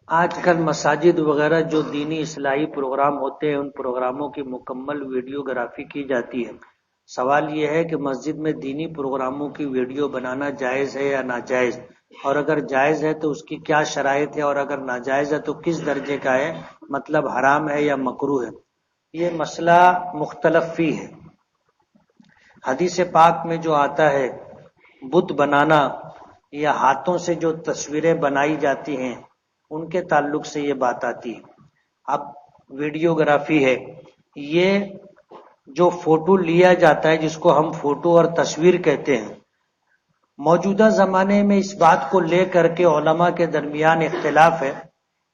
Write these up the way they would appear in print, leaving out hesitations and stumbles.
آج کل مساجد وغیرہ جو دینی اصلاحی پروگرام ہوتے ہیں ان پروگراموں کی مکمل ویڈیوگرافی کی جاتی ہے۔ سوال یہ ہے کہ مسجد میں دینی پروگراموں کی ویڈیو بنانا جائز ہے یا ناجائز، اور اگر جائز ہے تو اس کی کیا شرائط ہے، اور اگر ناجائز ہے تو کس درجے کا ہے، مطلب حرام ہے یا مکروہ ہے۔ یہ مسئلہ مختلف فی ہے۔ حدیث پاک میں جو آتا ہے بت بنانا یا ہاتھوں سے جو تصویریں بنائی جاتی ہیں ان کے تعلق سے یہ بات آتی ہے۔ اب ویڈیوگرافی ہے، یہ جو فوٹو لیا جاتا ہے جس کو ہم فوٹو اور تصویر کہتے ہیں، موجودہ زمانے میں اس بات کو لے کر کے علماء کے درمیان اختلاف ہے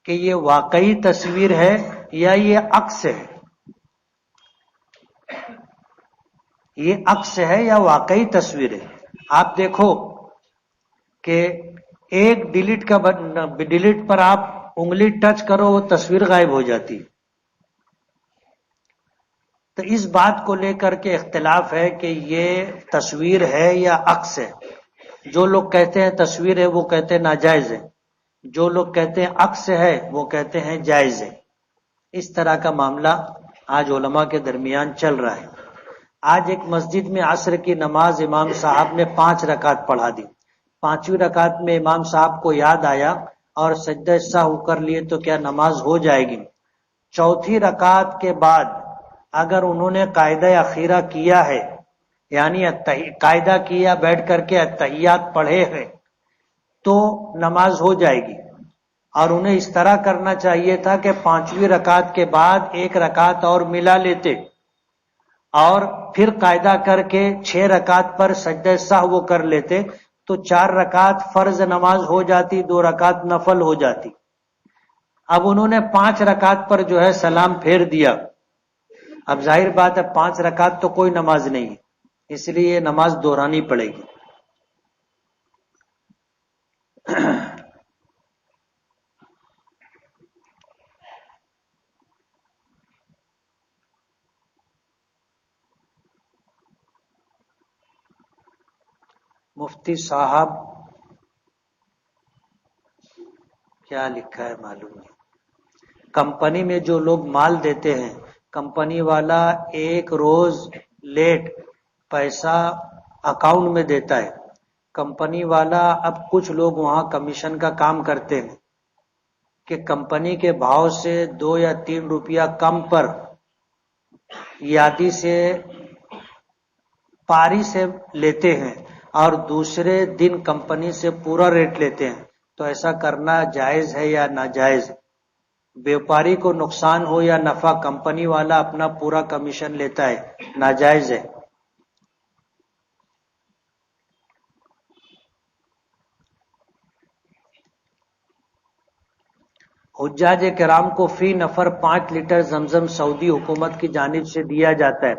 کہ یہ واقعی تصویر ہے یا یہ عکس ہے، یہ عکس ہے یا واقعی تصویر ہے۔ آپ دیکھو کہ ایک ڈیلیٹ پر آپ انگلی ٹچ کرو وہ تصویر غائب ہو جاتی۔ تو اس بات کو لے کر کے اختلاف ہے کہ یہ تصویر ہے یا عکس ہے۔ جو لوگ کہتے ہیں تصویر ہے وہ کہتے ہیں ناجائز ہے، جو لوگ کہتے ہیں عکس ہے وہ کہتے ہیں جائز ہے۔ اس طرح کا معاملہ آج علماء کے درمیان چل رہا ہے۔ آج ایک مسجد میں عصر کی نماز امام صاحب نے 5 رکعت پڑھا دی۔ 5ویں رکعت میں امام صاحب کو یاد آیا اور سجدہ سہو کر لیے تو کیا نماز ہو جائے گی؟ 4تھی رکعت کے بعد اگر انہوں نے قاعدہ اخیرہ کیا ہے، یعنی قاعدہ کیا بیٹھ کر کے اتحیات پڑھے ہیں، تو نماز ہو جائے گی۔ اور انہیں اس طرح کرنا چاہیے تھا کہ 5ویں رکعت کے بعد 1 رکعت اور ملا لیتے اور پھر قاعدہ کر کے 6 رکعت پر سجدہ سہو کر لیتے تو 4 رکعت فرض نماز ہو جاتی، 2 رکعت نفل ہو جاتی۔ اب انہوں نے 5 رکعت پر جو ہے سلام پھیر دیا۔ اب ظاہر بات ہے 5 رکعت تو کوئی نماز نہیں ہے، اس لیے یہ نماز دہرانی پڑے گی۔ مفتی صاحب کیا لکھا ہے معلوم نہیں۔ کمپنی میں جو لوگ مال دیتے ہیں، کمپنی والا ایک روز لیٹ پیسہ اکاؤنٹ میں دیتا ہے۔ کمپنی والا اب کچھ لوگ وہاں کمیشن کا کام کرتے ہیں کہ کمپنی کے بھاؤ سے 2 یا 3 روپیہ کم پر یادی سے پاری سے لیتے ہیں اور دوسرے دن کمپنی سے پورا ریٹ لیتے ہیں۔ تو ایسا کرنا جائز ہے یا ناجائز؟ بیوپاری کو نقصان ہو یا نفع، کمپنی والا اپنا پورا کمیشن لیتا ہے، ناجائز ہے۔ حجاج کرام کو فی نفر 5 لیٹر زمزم سعودی حکومت کی جانب سے دیا جاتا ہے،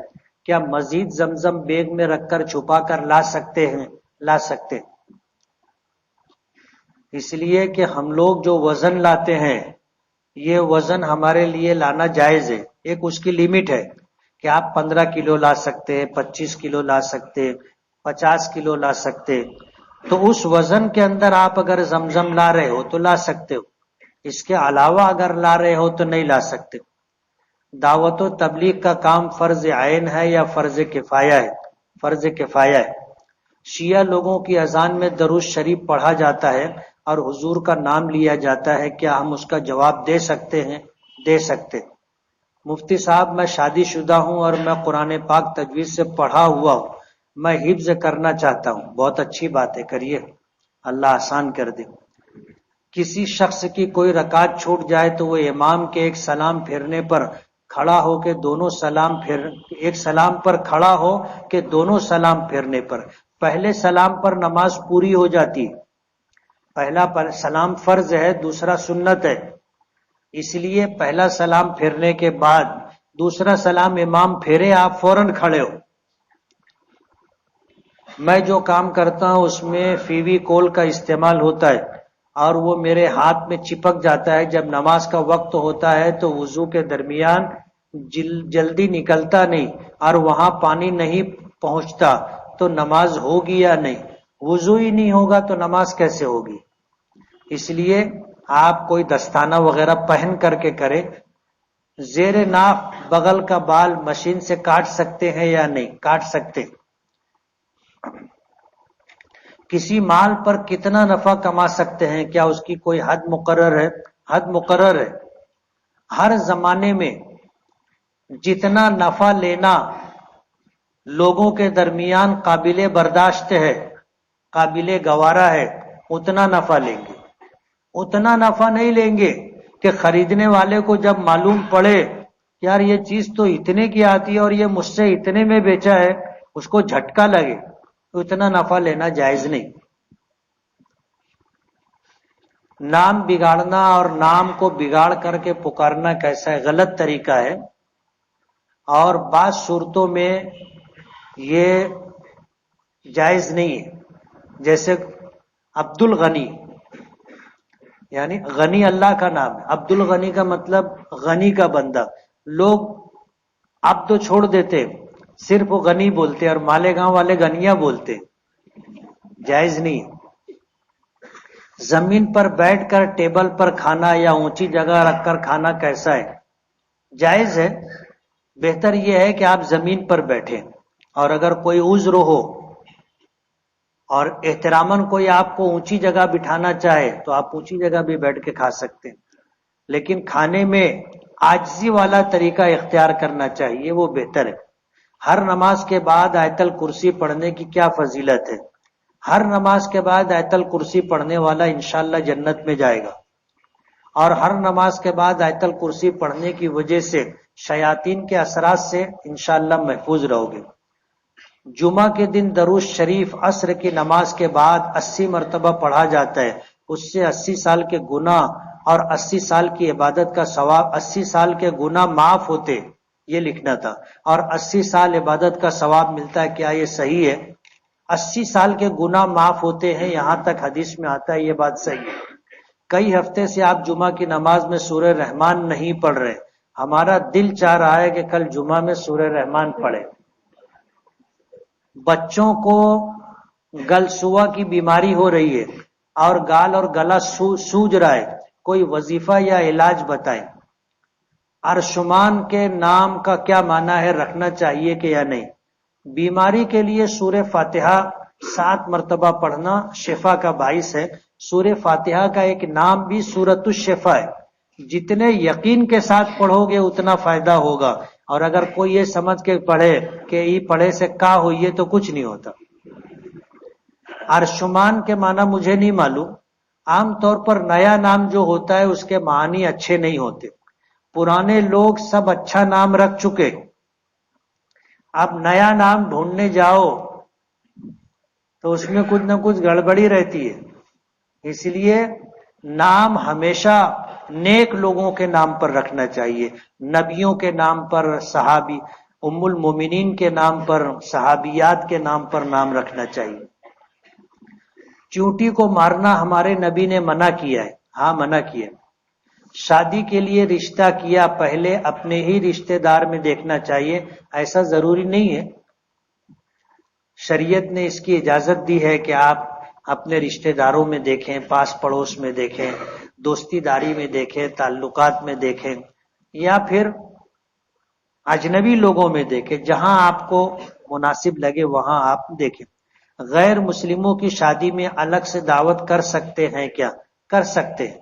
کیا مزید زمزم بیگ میں رکھ کر چھپا کر لا سکتے ہیں؟ لا سکتے، اس لیے کہ ہم لوگ جو وزن لاتے ہیں یہ وزن ہمارے لیے لانا جائز ہے۔ ایک اس کی لیمٹ ہے کہ آپ 15 کلو لا سکتے، 25 کلو لا سکتے، 50 کلو لا سکتے۔ تو اس وزن کے اندر آپ اگر زمزم لا رہے ہو تو لا سکتے ہو، اس کے علاوہ اگر لا رہے ہو تو نہیں لا سکتے۔ دعوت و تبلیغ کا کام فرض عین ہے یا فرض کفایہ ہے؟ فرض کفایہ ہے۔ شیعہ لوگوں کی اذان میں درود شریف پڑھا جاتا ہے اور حضور کا نام لیا جاتا ہے، کیا ہم اس کا جواب دے سکتے ہیں؟ دے سکتے۔ مفتی صاحب میں شادی شدہ ہوں اور میں قرآن پاک تجوید سے پڑھا ہوا ہوں، میں حفظ کرنا چاہتا ہوں۔ بہت اچھی بات ہے، کریے، اللہ آسان کر دے۔ کسی شخص کی کوئی رکعت چھوٹ جائے تو وہ امام کے ایک سلام پھیرنے پر کھڑا ہو کے دونوں سلام ایک سلام پر کھڑا ہو کہ دونوں سلام پھیرنے پر پہلے سلام پر نماز پوری ہو جاتی ہے۔ پہلا سلام فرض ہے، دوسرا سنت ہے، اس لیے پہلا سلام پھیرنے کے بعد دوسرا سلام امام پھیرے، آپ فوراً کھڑے ہو۔ میں جو کام کرتا ہوں اس میں فیوی کول کا استعمال ہوتا ہے اور وہ میرے ہاتھ میں چپک جاتا ہے۔ جب نماز کا وقت ہوتا ہے تو وضو کے درمیان جلدی نکلتا نہیں اور وہاں پانی نہیں پہنچتا تو نماز ہوگی یا نہیں؟ وضو ہی نہیں ہوگا تو نماز کیسے ہوگی؟ اس لیے آپ کوئی دستانہ وغیرہ پہن کر کے کریں. زیر ناف بغل کا بال مشین سے کاٹ سکتے ہیں یا نہیں؟ کاٹ سکتے. کسی مال پر کتنا نفع کما سکتے ہیں؟ کیا اس کی کوئی حد مقرر ہے؟ حد مقرر ہے. ہر زمانے میں جتنا نفع لینا لوگوں کے درمیان قابل برداشت ہے، قابل گوارا ہے، اتنا نفع لیں گے. اتنا نفع نہیں لیں گے کہ خریدنے والے کو جب معلوم پڑے یار یہ چیز تو اتنے کی آتی ہے اور یہ مجھ سے اتنے میں بیچا ہے، اس کو جھٹکا لگے. اتنا نفع لینا جائز نہیں. نام بگاڑنا اور نام کو بگاڑ کر کے پکارنا کیسا ہے؟ غلط طریقہ ہے. اور بعض صورتوں میں یہ جائز نہیں ہے. جیسے عبد الغنی، یعنی غنی اللہ کا نام ہے. عبد الغنی کا مطلب غنی کا بندہ. لوگ اب تو چھوڑ دیتے، صرف وہ غنی بولتے اور مالیگاؤں والے غنیاں بولتے. جائز نہیں. زمین پر بیٹھ کر ٹیبل پر کھانا یا اونچی جگہ رکھ کر کھانا کیسا ہے؟ جائز ہے. بہتر یہ ہے کہ آپ زمین پر بیٹھیں، اور اگر کوئی عذر ہو اور احتراماً کوئی آپ کو اونچی جگہ بٹھانا چاہے تو آپ اونچی جگہ بھی بیٹھ کے کھا سکتے ہیں. لیکن کھانے میں عاجزی والا طریقہ اختیار کرنا چاہیے، وہ بہتر ہے. ہر نماز کے بعد آیت الکرسی پڑھنے کی کیا فضیلت ہے؟ ہر نماز کے بعد آیت الکرسی پڑھنے والا انشاءاللہ جنت میں جائے گا. اور ہر نماز کے بعد آیت الکرسی پڑھنے کی وجہ سے شیاطین کے اثرات سے انشاءاللہ محفوظ رہو گے. جمعہ کے دن درود شریف عصر کی نماز کے بعد 80 مرتبہ پڑھا جاتا ہے. اس سے 80 سال کے گناہ اور 80 سال کی عبادت کا ثواب، 80 سال کے گناہ معاف ہوتے، یہ لکھنا تھا، اور 80 سال عبادت کا ثواب ملتا ہے. کیا یہ صحیح ہے؟ 80 سال کے گناہ معاف ہوتے ہیں، یہاں تک حدیث میں آتا ہے، یہ بات صحیح ہے. کئی ہفتے سے آپ جمعہ کی نماز میں سورہ رحمان نہیں پڑھ رہے. ہمارا دل چاہ رہا ہے کہ کل جمعہ میں سورہ رحمان پڑھے. بچوں کو گلسوا کی بیماری ہو رہی ہے اور گال اور گلا سوج رہا ہے، کوئی وظیفہ یا علاج بتائیں. ارشمان کے نام کا کیا معنی ہے؟ رکھنا چاہیے کہ یا نہیں؟ بیماری کے لیے سورہ فاتحہ 7 مرتبہ پڑھنا شفا کا باعث ہے. سورہ فاتحہ کا ایک نام بھی سورۃ الشفا ہے. جتنے یقین کے ساتھ پڑھو گے اتنا فائدہ ہوگا. اور اگر کوئی یہ سمجھ کے پڑھے کہ یہ پڑھے سے کا ہوئی ہے تو کچھ نہیں ہوتا. ارشمان کے معنی مجھے نہیں معلوم. عام طور پر نیا نام جو ہوتا ہے اس کے معنی اچھے نہیں ہوتے. پرانے لوگ سب اچھا نام رکھ چکے، اب نیا نام ڈھونڈنے جاؤ تو اس میں کچھ نہ کچھ گڑبڑی رہتی ہے. اس لیے نام ہمیشہ نیک لوگوں کے نام پر رکھنا چاہیے. نبیوں کے نام پر، صحابی ام المومنین کے نام پر، صحابیات کے نام پر نام رکھنا چاہیے. چونٹی کو مارنا ہمارے نبی نے منع کیا ہے. ہاں منع کیا. شادی کے لیے رشتہ کیا پہلے اپنے ہی رشتہ دار میں دیکھنا چاہیے، ایسا ضروری نہیں ہے. شریعت نے اس کی اجازت دی ہے کہ آپ اپنے رشتہ داروں میں دیکھیں، پاس پڑوس میں دیکھیں، دوستی داری میں دیکھیں، تعلقات میں دیکھیں، یا پھر اجنبی لوگوں میں دیکھیں. جہاں آپ کو مناسب لگے وہاں آپ دیکھیں. غیر مسلموں کی شادی میں الگ سے دعوت کر سکتے ہیں کیا؟ کر سکتے ہیں.